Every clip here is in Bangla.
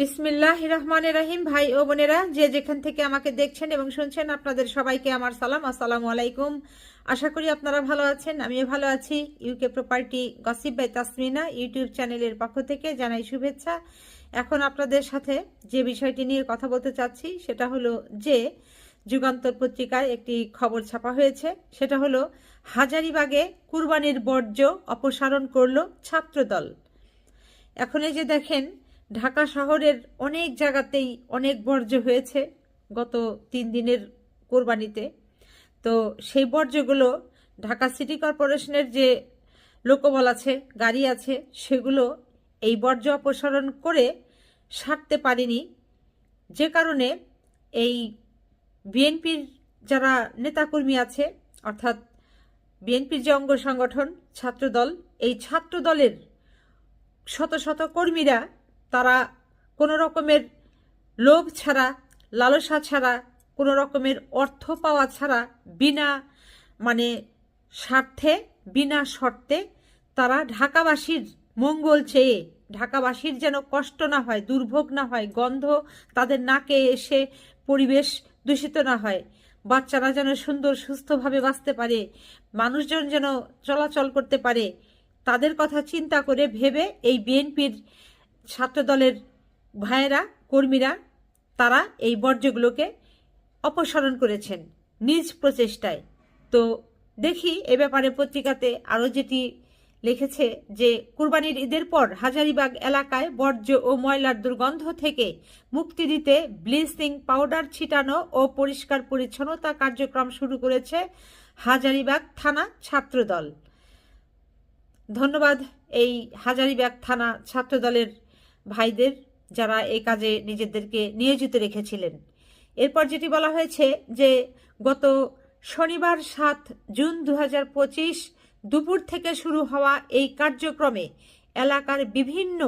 বিসমিল্লাহির রহমানির রহিম। ভাই ও বোনেরা, যে যেখান থেকে আমাকে দেখছেন এবং শুনছেন, আপনাদের সবাইকে আমার সালাম, আসসালামু আলাইকুম। আশা করি আপনারা ভালো আছেন, আমিও ভালো আছি। UK property gossip by Tasmina YouTube চ্যানেলের পক্ষ থেকে জানাই শুভেচ্ছা। এখন আপনাদের সাথে যে বিষয়টি নিয়ে কথা বলতে চাচ্ছি সেটা হলো যে যুগান্তর পত্রিকায় একটি খবর ছাপা হয়েছে। সেটা হলো হাজারীবাগে কুরবানির বর্জ্য অপসারণ করলো ছাত্রদল। এখন এই যে দেখেন, ঢাকা শহরের অনেক জায়গাতেই অনেক বর্জ্য হয়েছে গত 3 দিনের কোরবানিতে। তো সেই বর্জ্যগুলো ঢাকা সিটি কর্পোরেশনের যে লোকবল আছে, গাড়ি আছে, সেগুলো এই বর্জ্য অপসারণ করে সারতে পারেনি। যে কারণে এই বিএনপির যারা নেতাকর্মী আছে, অর্থাৎ বিএনপির যে অঙ্গ সংগঠন ছাত্রদল, এই ছাত্রদলের শত শত কর্মীরা তারা কোনো রকমের লোভ ছাড়া, লালসা ছাড়া, কোনো রকমের অর্থ পাওয়া ছাড়া, বিনা স্বার্থে, বিনা শর্তে তারা ঢাকাবাসীর মঙ্গল চেয়ে, ঢাকাবাসীর যেন কষ্ট না হয়, দুর্ভোগ না হয়, গন্ধ তাদের নাকে এসে পরিবেশ দূষিত না হয়, বাচ্চারা যেন সুন্দর সুস্থভাবে বাঁচতে পারে, মানুষজন যেন চলাচল করতে পারে, তাদের কথা চিন্তা করে ভেবে এই বিএনপির ছাত্রদলের ভাইয়েরা, কর্মীরা, তারা এই বর্জ্যগুলোকে অপসারণ করেছেন নিজ প্রচেষ্টায়। তো দেখি এ ব্যাপারে পত্রিকাতে আরও যেটি লিখেছে যে কুরবানির ঈদের পর হাজারীবাগ এলাকায় বর্জ্য ও ময়লার দুর্গন্ধ থেকে মুক্তি দিতে ব্লিচিং পাউডার ছিটানো ও পরিষ্কার পরিচ্ছন্নতা কার্যক্রম শুরু করেছে হাজারীবাগ থানা ছাত্রদল। ধন্যবাদ এই হাজারীবাগ থানা ছাত্রদলের ভাইদের, যারা এই কাজে নিজেদেরকে নিয়োজিত রেখেছিলেন। এরপর যেটি বলা হয়েছে যে গত শনিবার 7 জুন 2025 দুপুর থেকে শুরু হওয়া এই কার্যক্রমে এলাকার বিভিন্ন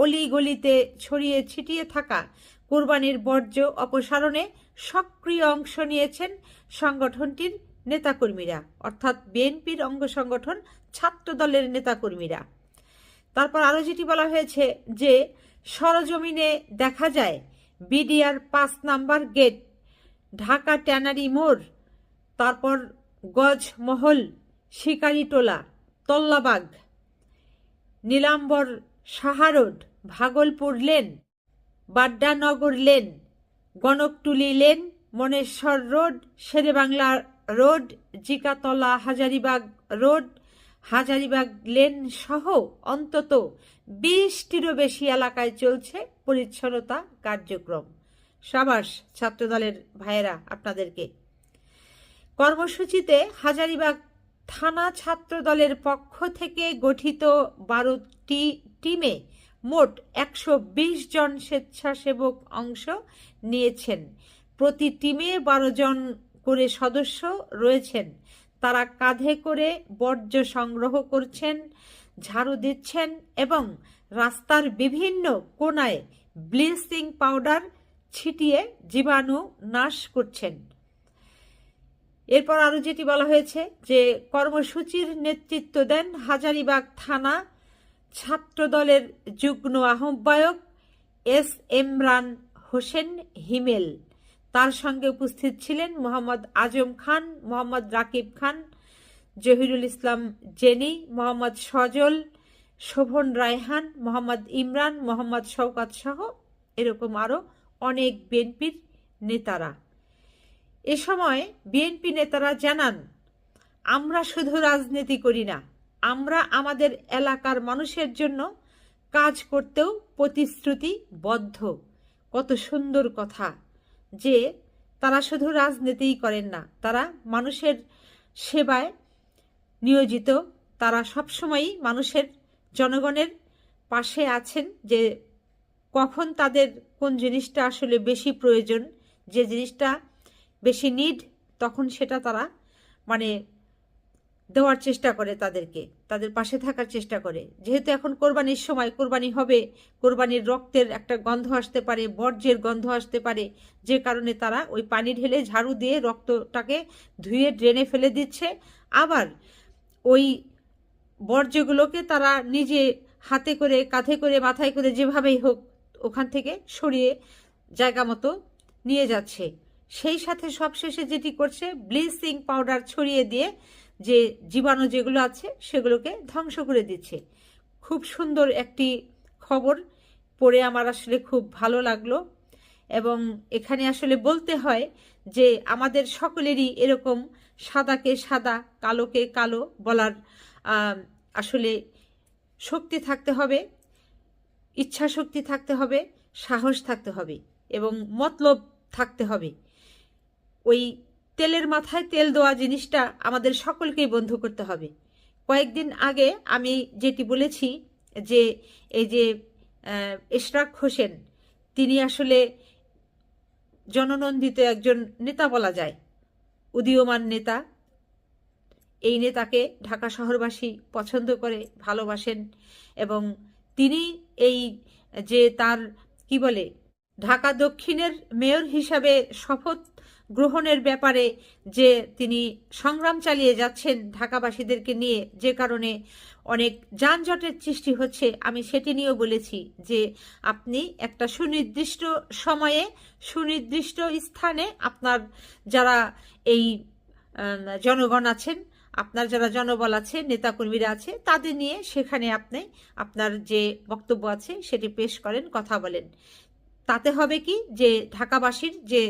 অলিগলিতে ছড়িয়ে ছিটিয়ে থাকা কোরবানির বর্জ্য অপসারণে সক্রিয় অংশ নিয়েছেন সংগঠনটির নেতাকর্মীরা, অর্থাৎ বিএনপির অঙ্গ সংগঠন ছাত্রদলের নেতাকর্মীরা। তারপর আরও যেটি বলা হয়েছে যে সরজমিনে দেখা যায় বিডিআর 5 নম্বর গেট, ঢাকা ট্যানারি মোড়, তারপর Gajmahal, Shikaritola, Tallabag, Nilambar Saha road, Bhagalpur lane, Baddanagar lane, Ganaktuli lane, Moneshwar road, Sher-e-Bangla road, Jigatola Hazaribagh road, Hazaribagh lane সহ অন্তত 20টিরও বেশি এলাকায় চলছে পরিচ্ছন্নতা কার্যক্রম। সাবাস ছাত্রদলের ভাইয়েরা আপনাদেরকে। কর্মসূচিতে হাজারীবাগ থানা ছাত্রদলের পক্ষ থেকে গঠিত 12টি টিমে মোট 120 জন স্বেচ্ছাসেবক অংশ নিয়েছেন। প্রতি টিমে 12 জন করে সদস্য রয়েছেন। তারা কাঁধে করে বর্জ্য সংগ্রহ করছেন, ঝাড়ু দিচ্ছেন এবং রাস্তার বিভিন্ন কোণায় ব্লিচিং পাউডার ছিটিয়ে জীবাণু নাশ করছেন। এরপর আরও যেটি বলা হয়েছে যে কর্মসূচির নেতৃত্ব দেন হাজারীবাগ থানা ছাত্রদলের যুগ্ম আহ্বায়ক এস এমরান হোসেন হিমেল। তার সঙ্গে উপস্থিত ছিলেন মোহাম্মদ আজম খান, মোহাম্মদ রাকিব খান, জহিরুল ইসলাম জেনি, মোহাম্মদ সজল, শোভন রায়হান, মোহাম্মদ ইমরান, মোহাম্মদ শওকাত সহ এরকম আরও অনেক বিএনপির নেতারা। এ সময় বিএনপি নেতারা জানান, আমরা শুধু রাজনীতি করি না, আমরা আমাদের এলাকার মানুষের জন্য কাজ করতেও প্রতিশ্রুতিবদ্ধ। কত সুন্দর কথা যে তারা শুধু রাজনীতিই করেন না, তারা মানুষের সেবায় নিয়োজিত, তারা সবসময়ই মানুষের, জনগণের পাশে আছেন। যে কখন তাদের কোন জিনিসটা আসলে বেশি প্রয়োজন, যে জিনিসটা বেশি নিড, তখন সেটা তারা দেওয়ার চেষ্টা করে, তাদেরকে তাদের পাশে থাকার চেষ্টা করে। যেহেতু এখন কোরবানির সময়, কোরবানি হবে, কোরবানির রক্তের একটা গন্ধ আসতে পারে, বর্জ্যের গন্ধ আসতে পারে, যে কারণে তারা ওই পানি ঢেলে ঝাড়ু দিয়ে রক্তটাকে ধুয়ে ড্রেনে ফেলে দিচ্ছে। আবার ওই বর্জ্যগুলোকে তারা নিজে হাতে করে, কাঁধে করে, মাথায় করে, যেভাবেই হোক ওখান থেকে সরিয়ে জায়গা মতো নিয়ে যাচ্ছে। সেই সাথে সবশেষে যেটি করছে, ব্লিচিং পাউডার ছড়িয়ে দিয়ে যে জীবাণু যেগুলো আছে সেগুলোকে ধ্বংস করে দিচ্ছে। খুব সুন্দর একটি খবর পড়ে আমার আসলে খুব ভালো লাগলো। এবং এখানে আসলে বলতে হয় যে আমাদের সকলেরই এরকম সাদাকে সাদা, কালোকে কালো বলার আসলে শক্তি থাকতে হবে, ইচ্ছা শক্তি থাকতে হবে, সাহস থাকতে হবে এবং মতলব থাকতে হবে। ওই তেলের মাথায় তেল দেওয়া জিনিসটা আমাদের সকলকেই বন্ধ করতে হবে। কয়েকদিন আগে আমি যেটি বলেছি যে এই যে ইশরাক হোসেন, তিনি আসলে জননন্দিত একজন নেতা বলা যায়, উদীয়মান নেতা। এই নেতাকে ঢাকা শহরবাসী পছন্দ করে, ভালোবাসেন এবং তিনি এই যে তার কি বলে ঢাকা দক্ষিণের মেয়র হিসাবে শপথ গ্রহণের ব্যাপারে যে তিনি সংগ্রাম চালিয়ে যাচ্ছেন ঢাকাবাসীদেরকে নিয়ে, যে কারণে অনেক যানজটের সৃষ্টি হচ্ছে, আমি সেটি নিয়েও বলেছি যে আপনি একটা সুনির্দিষ্ট সময়ে সুনির্দিষ্ট স্থানে আপনার যারা এই জনগণ আছেন, আপনার যারা জনবল আছে, নেতাকর্মীরা আছে, তাদের নিয়ে সেখানে আপনি আপনার যে বক্তব্য আছে সেটি পেশ করেন, কথা বলেন। তাতে হবে কি যে ঢাকাবাসীর যে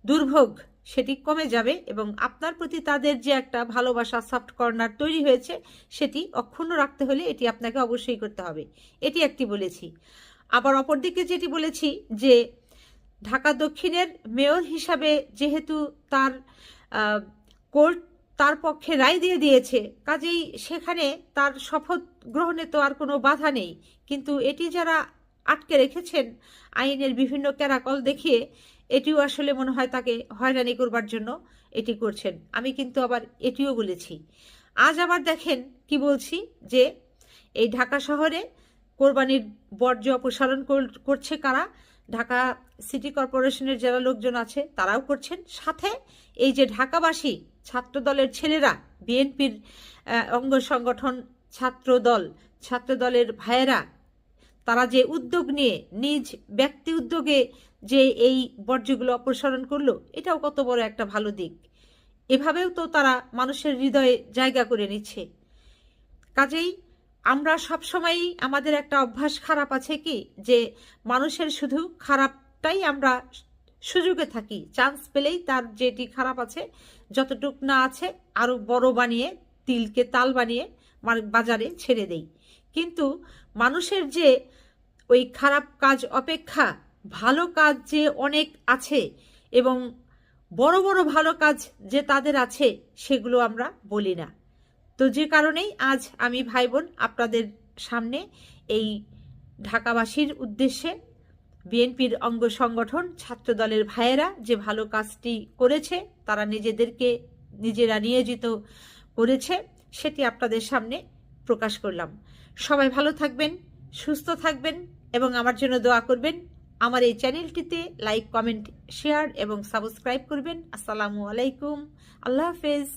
দুর্ভোগ সেটি কমে যাবে এবং আপনার প্রতি তাদের যে একটা ভালোবাসা, সফট কর্নার তৈরি হয়েছে সেটি অক্ষুণ্ণ রাখতে হলে এটি আপনাকে অবশ্যই করতে হবে। এটি একটি বলেছি। আবার অপরদিকে যেটি বলেছি যে ঢাকা দক্ষিণের মেয়র হিসাবে যেহেতু তার কোর্ট তার পক্ষে রায় দিয়ে দিয়েছে, কাজেই সেখানে তার শপথ গ্রহণে তো আর কোনো বাধা নেই। কিন্তু এটি যারা আটকে রেখেছেন আইনের বিভিন্ন ক্যারাকল দেখিয়ে, এটিও আসলে মনে হয় তাকে হয়রানি করবার জন্য এটি করছেন। আমি কিন্তু আবার এটিও বলেছি। আজ আবার দেখেন কি বলছি যে এই ঢাকা শহরে কোরবানির বর্জ্য অপসারণ করছে কারা? ঢাকা সিটি কর্পোরেশনের যারা লোকজন আছে তারাও করছেন। সাথে এই যে ঢাকাবাসী ছাত্রদলের ছেলেরা, বিএনপির অঙ্গ সংগঠন ছাত্রদলের ভাইয়েরা, তারা যে উদ্যোগ নিয়ে নিজ ব্যক্তি উদ্যোগে যে এই বর্জ্যগুলো অপসারণ করলো, এটাও কত বড় একটা ভালো দিক। এভাবেও তো তারা মানুষের হৃদয়ে জায়গা করে নিচ্ছে। কাজেই আমরা সবসময়ই আমাদের একটা অভ্যাস খারাপ আছে কি যে মানুষের শুধু খারাপটাই আমরা সুযোগে থাকি, চান্স পেলেই তার যেটি খারাপ আছে যতটুক না আছে আরো বড় বানিয়ে, তিলকে তাল বানিয়ে বাজারে ছেড়ে দেই। কিন্তু মানুষের যে ওই খারাপ কাজ অপেক্ষা ভালো কাজ যে অনেক আছে এবং বড় বড় ভালো কাজ যে তাদের আছে, সেগুলো আমরা বলি না। তো যে কারণেই আজ আমি ভাই বোন আপনাদের সামনে এই ঢাকাবাসীর উদ্দেশ্যে বিএনপির অঙ্গ সংগঠন ছাত্রদলের ভাইয়েরা যে ভালো কাজটি করেছে, তারা নিজেদেরকে নিজেরা নিয়োজিত করেছে, সেটি আপনাদের সামনে প্রকাশ করলাম। সবাই ভালো থাকবেন, সুস্থ থাকবেন এবং আমার জন্য দোয়া করবেন। আমার এই চ্যানেলটিতে লাইক, কমেন্ট, শেয়ার এবং সাবস্ক্রাইব করবেন। আসসালামু আলাইকুম, আল্লাহ হাফেজ।